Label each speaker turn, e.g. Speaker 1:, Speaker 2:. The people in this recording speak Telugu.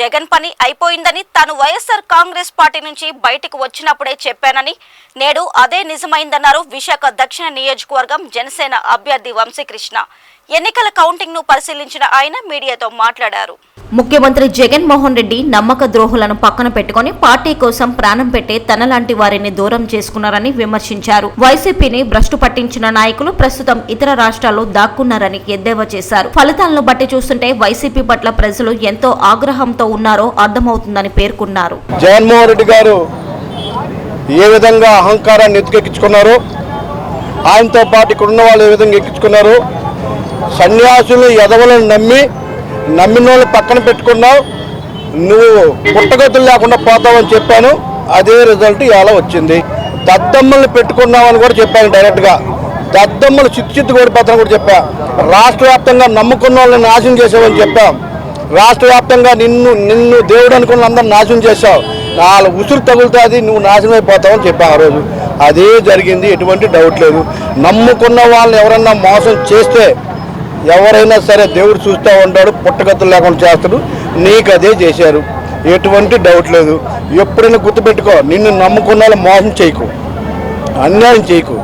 Speaker 1: జగన్ పని అయిపోయిందని తాను వైఎస్ఆర్ కాంగ్రెస్ పార్టీ నుంచి బయటకు వచ్చినప్పుడే చెప్పానని నేడు అదే నిజమైందన్నారు విశాఖ దక్షిణ నియోజకవర్గం జనసేన అభ్యర్థి వంశీకృష్ణ. ఎన్నికల కౌంటింగ్ ను పరిశీలించిన ఆయన మీడియాతో మాట్లాడారు.
Speaker 2: ముఖ్యమంత్రి జగన్ మోహన్ రెడ్డి నమ్మక ద్రోహులను పక్కన పెట్టుకుని పార్టీ కోసం ప్రాణం పెట్టే తనలాంటి వారిని దూరం చేసుకున్నారని విమర్శించారు. వైసీపీని భ్రష్టు పట్టించిన నాయకులు ప్రస్తుతం ఇతర రాష్ట్రాల్లో దాక్కున్నారని ఎద్దేవా చేశారు. ఫలితాలను బట్టి చూస్తుంటే వైసీపీ పట్ల ప్రజలు ఎంతో ఆగ్రహంతో ఉన్నారో అర్థమవుతుందని పేర్కొన్నారు.
Speaker 3: జగన్మోహన్ రెడ్డి గారు ఏ విధంగా అహంకారాన్ని ఎత్తుకెక్కించుకున్నారు, ఆయనతో పాటు ఇక్కడ ఉన్న వాళ్ళు ఏ విధంగా ఎక్కించుకున్నారు, సన్యాసులు ఎదవలను నమ్మిన వాళ్ళు పక్కన పెట్టుకున్నావు, నువ్వు పుట్టగతులు లేకుండా పోతావని చెప్పాను. అదే రిజల్ట్ ఇలా వచ్చింది. దద్దమ్మల్ని పెట్టుకున్నావని కూడా చెప్పాను డైరెక్ట్గా. దద్దమ్మలు చిత్తు ఓడిపోతామని కూడా చెప్పా. రాష్ట్ర వ్యాప్తంగా నమ్ముకున్న వాళ్ళని నాశనం చేసావని చెప్పాం. రాష్ట్ర వ్యాప్తంగా నిన్ను దేవుడు అనుకున్న అందరిని నాశనం చేశావు. నాలుగు ఉసురు తగులుతుంది, నువ్వు నాశనం అయిపోతావని చెప్పావు. ఆ రోజు అదే జరిగింది, ఎటువంటి డౌట్ లేదు. నమ్ముకున్న వాళ్ళని ఎవరన్నా మోసం చేస్తే ఎవరైనా సరే దేవుడు చూస్తూ ఉంటాడు, పుట్టగతులు లేకుండా చేస్తాడు. నీకు అదే చేశారు, ఎటువంటి డౌట్ లేదు. ఎప్పుడైనా గుర్తుపెట్టుకో, నిన్ను నమ్ముకున్న వాళ్ళు మోసం చేయకు, అన్యాయం చేయకు.